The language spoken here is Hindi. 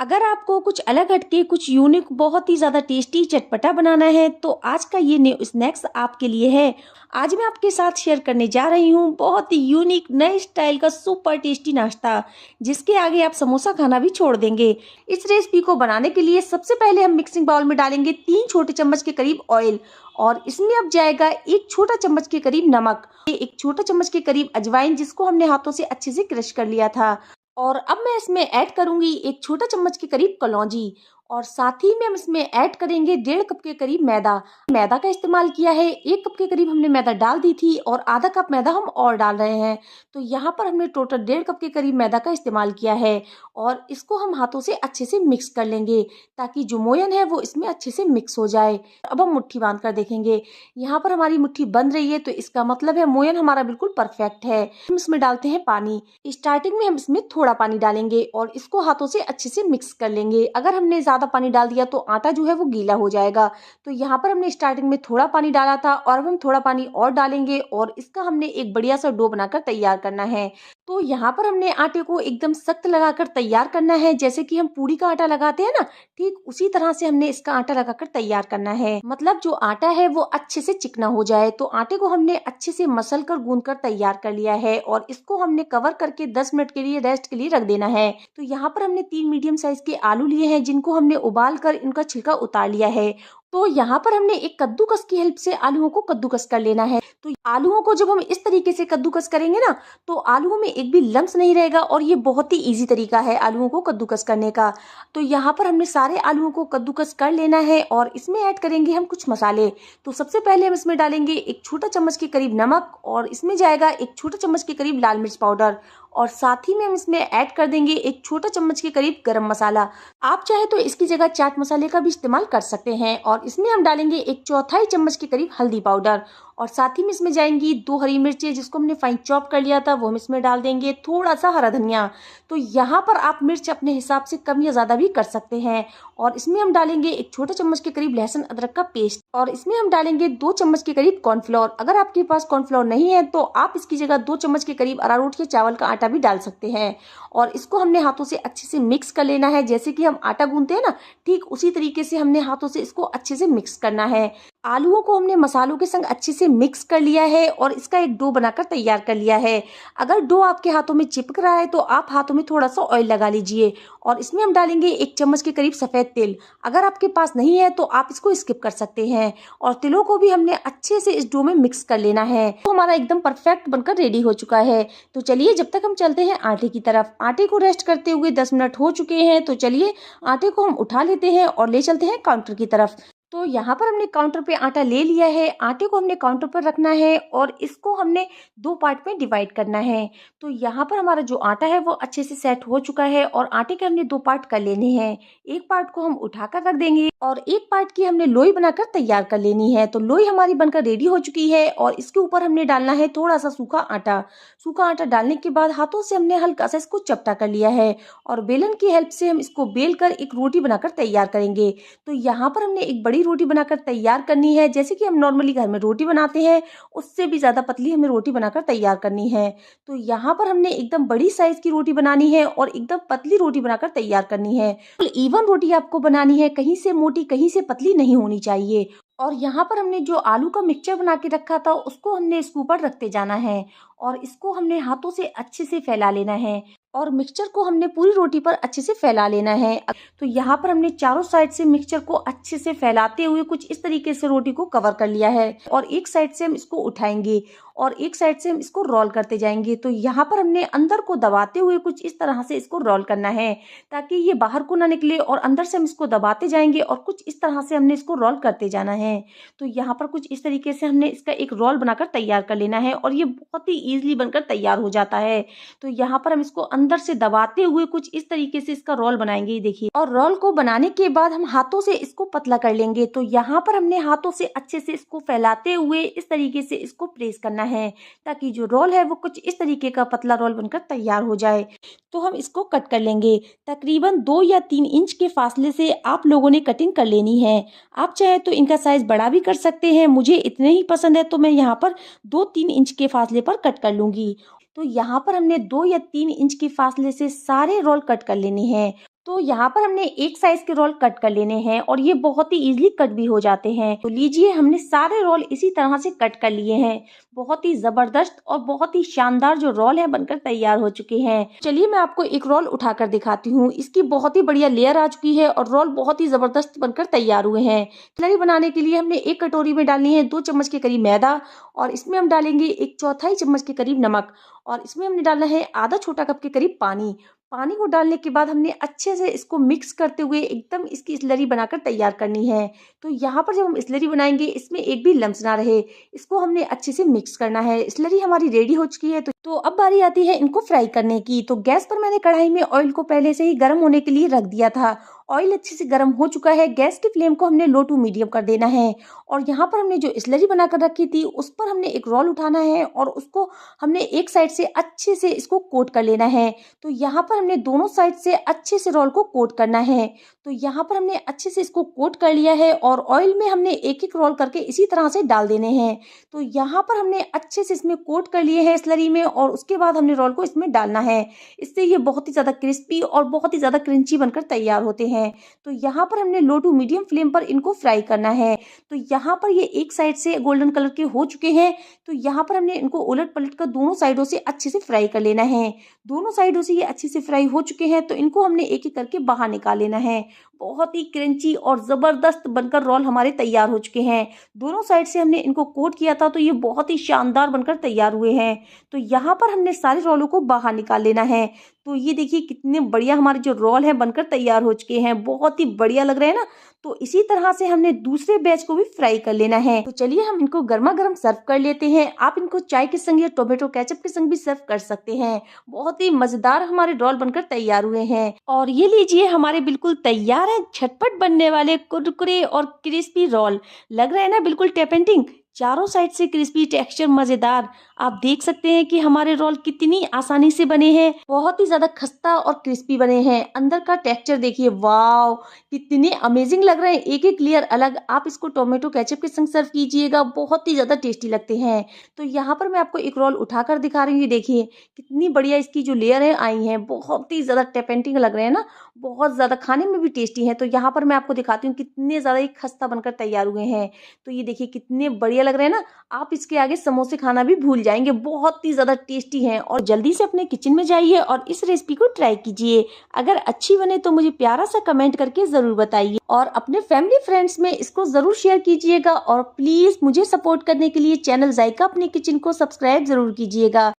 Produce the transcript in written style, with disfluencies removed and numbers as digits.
अगर आपको कुछ अलग हटके, कुछ यूनिक, बहुत ही ज़्यादा टेस्टी चटपटा बनाना है तो आज का ये न्यू स्नैक्स आपके लिए है। आज मैं आपके साथ शेयर करने जा रही हूँ बहुत ही यूनिक नए स्टाइल का सुपर टेस्टी नाश्ता, जिसके आगे आप समोसा खाना भी छोड़ देंगे। इस रेसिपी को बनाने के लिए सबसे पहले हम मिक्सिंग बाउल में डालेंगे 3 छोटे चम्मच के करीब ऑयल, और इसमें अब जाएगा 1 छोटा चम्मच के करीब नमक, 1 छोटा चम्मच के करीब अजवाइन जिसको हमने हाथों से अच्छे से क्रश कर लिया था, और अब मैं इसमें ऐड करूंगी 1 छोटा चम्मच के करीब कलौंजी, और साथ ही में हम इसमें ऐड करेंगे 1.5 कप के करीब मैदा। मैदा का इस्तेमाल किया है, 1 कप के करीब हमने मैदा डाल दी थी और आधा कप मैदा हम और डाल रहे हैं। तो यहाँ पर हमने टोटल 1.5 कप के करीब मैदा का इस्तेमाल किया है, और इसको हम हाथों से अच्छे से मिक्स कर लेंगे ताकि जो मोयन है वो इसमें अच्छे से मिक्स हो जाए। अब हम मुट्ठी बांध कर देखेंगे। यहाँ पर हमारी मुट्ठी बंध रही है तो इसका मतलब है मोयन हमारा बिल्कुल परफेक्ट है। हम इसमें डालते हैं पानी। स्टार्टिंग में हम इसमें थोड़ा पानी डालेंगे और इसको हाथों से अच्छे से मिक्स कर लेंगे। अगर हमने ज्यादा पानी डाल दिया तो आटा जो है वो गीला हो जाएगा। तो यहाँ पर हमने स्टार्टिंग में थोड़ा पानी डाला था और अब हम थोड़ा पानी और डालेंगे, और इसका हमने एक बढ़िया सा डो बनाकर तैयार करना है। तो यहाँ पर हमने आटे को एकदम सख्त लगाकर तैयार करना है, जैसे कि हम पूरी का आटा लगाते हैं ना, ठीक उसी तरह से हमने इसका आटा लगाकर तैयार करना है। मतलब जो आटा है वो अच्छे से चिकना हो जाए। तो आटे को हमने अच्छे से मसल कर गूंद कर तैयार कर लिया है, और इसको हमने कवर करके 10 मिनट के लिए रेस्ट के लिए रख देना है। तो यहाँ पर हमने 3 मीडियम साइज के आलू लिए हैं जिनको हमने उबाल कर इनका छिलका उतार लिया है। तो यहाँ पर हमने एक कद्दूकस की हेल्प से आलूओं को कद्दूकस कर लेना है। तो आलूओं को जब हम इस तरीके से कद्दूकस करेंगे ना, तो आलूओं में एक भी लम्स नहीं रहेगा, और ये बहुत ही इजी तरीका है आलूओं को कद्दूकस करने का। तो यहाँ पर हमने सारे आलूओं को कद्दूकस कर लेना है, और इसमें ऐड करेंगे हम कुछ मसाले। तो सबसे पहले हम इसमें डालेंगे 1 छोटा चम्मच के करीब नमक, और इसमें जाएगा 1 छोटा चम्मच के करीब लाल मिर्च पाउडर, और साथ ही में हम इसमें ऐड कर देंगे 1 छोटा चम्मच के करीब गरम मसाला। आप चाहे तो इसकी जगह चाट मसाले का भी इस्तेमाल कर सकते हैं। और इसमें हम डालेंगे 1/4 चम्मच के करीब हल्दी पाउडर, और साथ ही में इसमें जाएंगी 2 हरी मिर्चें जिसको हमने फाइन चॉप कर लिया था, वो हम इसमें डाल देंगे। थोड़ा सा हरा धनिया। तो यहाँ पर आप मिर्च अपने हिसाब से कम या ज्यादा भी कर सकते हैं। और इसमें हम डालेंगे 1 छोटा चम्मच के करीब लहसुन अदरक का पेस्ट, और इसमें हम डालेंगे 2 चम्मच के करीब कॉर्नफ्लोर। अगर आपके पास कॉर्नफ्लोर नहीं है तो आप इसकी जगह 2 चम्मच के करीब अरारोट के चावल का आटा भी डाल सकते हैं। और इसको हमने हाथों से अच्छे से मिक्स कर लेना है, जैसे कि हम आटा गूंथते हैं ना, ठीक उसी तरीके से हमने हाथों से इसको अच्छे से मिक्स करना है। आलूओं को हमने मसालों के संग अच्छे से मिक्स कर लिया है और इसका एक डो बनाकर तैयार कर लिया है। अगर डो आपके हाथों में चिपक रहा है तो आप हाथों में थोड़ा सा ऑयल लगा लीजिए, और इसमें हम डालेंगे 1 चम्मच के करीब सफेद तिल। अगर आपके पास नहीं है तो आप इसको स्किप कर सकते हैं। और तिलों को भी हमने अच्छे से इस डो में मिक्स कर लेना है। तो हमारा एकदम परफेक्ट बनकर रेडी हो चुका है। तो चलिए जब तक हम चलते हैं आटे की तरफ। आटे को रेस्ट करते हुए 10 मिनट हो चुके हैं, तो चलिए आटे को हम उठा लेते हैं और ले चलते हैं काउंटर की तरफ। तो यहाँ पर हमने काउंटर पे आटा ले लिया है। आटे को हमने काउंटर पर रखना है और इसको हमने 2 पार्ट में डिवाइड करना है। तो यहाँ पर हमारा जो आटा है वो अच्छे से सेट हो चुका है, और आटे के हमने 2 पार्ट कर लेने हैं। एक पार्ट को हम उठाकर रख देंगे और एक पार्ट की हमने लोई बनाकर तैयार कर लेनी है। तो लोई हमारी बनकर रेडी हो चुकी है, और इसके ऊपर हमने डालना है थोड़ा सा सूखा आटा। सूखा आटा डालने के बाद हाथों से हमने हल्का सा इसको चपटा कर लिया है, और बेलन की हेल्प से हम इसको बेल कर एक रोटी बनाकर तैयार करेंगे। तो यहाँ पर हमने एक बड़ी रोटी बनाकर तैयार करनी है, जैसे कि हम नॉर्मली घर में रोटी बनाते हैं उससे भी ज्यादा पतली हमें रोटी बनाकर तैयार करनी है। तो यहाँ पर हमने एकदम बड़ी साइज की रोटी बनानी है और एकदम पतली रोटी बनाकर तैयार करनी है। इवन रोटी आपको बनानी है, कहीं से मोटी कहीं से पतली नहीं होनी चाहिए। और यहाँ पर हमने जो आलू का मिक्सचर बना के रखा था उसको हमने इसके ऊपर रखते जाना है, और इसको हमने हाथों से अच्छे से फैला लेना है, और मिक्सचर को हमने पूरी रोटी पर अच्छे से फैला लेना है। तो यहाँ पर हमने चारों साइड से मिक्सचर को अच्छे से फैलाते हुए कुछ इस तरीके से रोटी को कवर कर लिया है, और एक साइड से हम इसको उठाएंगे और एक साइड से हम इसको रोल करते जाएंगे। तो यहाँ पर हमने अंदर को दबाते हुए कुछ इस तरह से इसको रोल करना है ताकि ये बाहर को ना निकले, और अंदर से हम इसको दबाते जाएंगे और कुछ इस तरह से हमने इसको रोल करते जाना है। तो यहाँ पर कुछ इस तरीके से हमने इसका एक रोल बनाकर तैयार कर लेना है, और ये बहुत ही ईजिली बनकर तैयार हो जाता है। तो यहाँ पर हम इसको अंदर से दबाते हुए कुछ इस तरीके से इसका रोल बनाएंगे, ये देखिए। और रोल को बनाने के बाद हम हाथों से इसको पतला कर लेंगे। तो यहाँ पर हमने हाथों से अच्छे से इसको फैलाते हुए इस तरीके से इसको प्रेस करना है ताकि जो रोल है वो कुछ इस तरीके का पतला रोल बनकर तैयार हो जाए। तो हम इसको कट कर लेंगे। तकरीबन 2 या 3 इंच के फासले से आप लोगों ने कटिंग कर लेनी है। आप चाहे तो इनका साइज बड़ा भी कर सकते हैं, मुझे इतने ही पसंद है तो मैं यहाँ पर 2-3 इंच के फासले पर कट कर लूंगी। तो यहाँ पर हमने 2 या 3 इंच के फासले से सारे रोल कट कर लेने हैं। तो यहाँ पर हमने एक साइज के रोल कट कर लेने हैं और ये बहुत ही इजीली कट भी हो जाते हैं। तो लीजिए, हमने सारे रोल इसी तरह से कट कर लिए हैं। बहुत ही जबरदस्त और बहुत ही शानदार जो रोल है बनकर तैयार हो चुके हैं। चलिए मैं आपको एक रोल उठाकर दिखाती हूँ। इसकी बहुत ही बढ़िया लेयर आ चुकी है और रोल बहुत ही जबरदस्त बनकर तैयार हुए हैं। स्लरी बनाने के लिए हमने एक कटोरी में डालनी है 2 चम्मच के करीब मैदा और इसमें हम डालेंगे 1/4 चम्मच के करीब नमक और इसमें हमने डालना है आधा छोटा कप के करीब पानी। पानी को डालने के बाद हमने अच्छे से इसको मिक्स करते हुए एकदम इसकी स्लरी बनाकर तैयार करनी है। तो यहाँ पर जब हम स्लरी बनाएंगे इसमें एक भी लम्स ना रहे, इसको हमने अच्छे से मिक्स करना है। स्लरी हमारी रेडी हो चुकी है। तो अब बारी आती है इनको फ्राई करने की। तो गैस पर मैंने कढ़ाई में ऑयल को पहले से ही गर्म होने के लिए रख दिया था। ऑयल अच्छे से गर्म हो चुका है। गैस की फ्लेम को हमने लो टू मीडियम कर देना है और यहाँ पर हमने जो स्लरी बनाकर रखी थी उस पर हमने एक रोल उठाना है और उसको हमने एक साइड से अच्छे से इसको कोट कर लेना है। तो यहाँ पर हमने दोनों साइड से अच्छे से रोल को कोट करना है। तो यहाँ पर हमने अच्छे से इसको कोट कर लिया है और ऑयल में हमने एक एक रोल करके इसी तरह से डाल देने हैं। तो यहाँ पर हमने अच्छे से इसमें कोट कर लिए हैं स्लरी में और उसके बाद हमने रोल को इसमें डालना है। इससे ये बहुत ही ज़्यादा क्रिस्पी और बहुत ही ज़्यादा क्रंची बनकर तैयार होते हैं। तो यहाँ पर हमने लो टू मीडियम फ्लेम पर इनको फ्राई करना है। तो यहाँ पर ये एक साइड से गोल्डन कलर के हो चुके हैं। तो यहाँ पर हमने इनको उलट पलट कर दोनों साइडों से अच्छे से फ्राई कर लेना है। दोनों साइडों से ये अच्छे से फ्राई हो चुके हैं तो इनको हमने एक एक करके बाहर निकाल लेना है। बहुत ही क्रंची और जबरदस्त बनकर रोल हमारे तैयार हो चुके हैं। दोनों साइड से हमने इनको कोट किया था तो ये बहुत ही शानदार बनकर तैयार हुए हैं। तो यहाँ पर हमने सारे रोलों को बाहर निकाल लेना है। तो ये देखिए कितने बढ़िया हमारे जो रोल है बनकर तैयार हो चुके हैं। बहुत ही बढ़िया लग रहे हैं ना। तो इसी तरह से हमने दूसरे बैच को भी फ्राई कर लेना है। तो चलिए हम इनको गर्मा गर्म सर्व कर लेते हैं। आप इनको चाय के संग या टोमेटो केचप के संग भी सर्व कर सकते हैं। बहुत ही मजेदार हमारे रोल बनकर तैयार हुए हैं। और ये लीजिए हमारे बिल्कुल तैयार है झटपट बनने वाले कुरकुरे और क्रिस्पी रोल। लग रहा है ना बिल्कुल टेम्पटिंग। चारों साइड से क्रिस्पी, टेक्सचर मजेदार। आप देख सकते हैं कि हमारे रोल कितनी आसानी से बने हैं। बहुत ही ज्यादा खस्ता और क्रिस्पी बने हैं। अंदर का टेक्सचर देखिए, वाव कितने अमेजिंग लग रहे हैं। एक एक लेयर अलग। आप इसको टोमेटो केचप के संग सर्व कीजिएगा, बहुत ही ज्यादा टेस्टी लगते हैं। तो यहाँ पर मैं आपको एक रोल उठाकर दिखा रही हूँ। देखिए कितनी बढ़िया इसकी जो लेयर है आई है। बहुत ही ज्यादा टेम्पटिंग लग रहे हैं ना, बहुत ज्यादा खाने में भी टेस्टी है। तो यहाँ पर मैं आपको दिखाती हूँ कितने ज्यादा ये खस्ता बनकर तैयार हुए हैं। तो ये देखिए कितने बढ़िया लग रहे हैं ना। आप इसके आगे समोसे खाना भी भूल जाएंगे। बहुत ही ज्यादा टेस्टी हैं। और जल्दी से अपने किचन में जाइए और इस रेसिपी को ट्राई कीजिए। अगर अच्छी बने तो मुझे प्यारा सा कमेंट करके जरूर बताइए और अपने फैमिली फ्रेंड्स में इसको जरूर शेयर कीजिएगा। और प्लीज मुझे सपोर्ट करने के लिए चैनल जायका अपनी किचन को सब्सक्राइब जरूर कीजिएगा।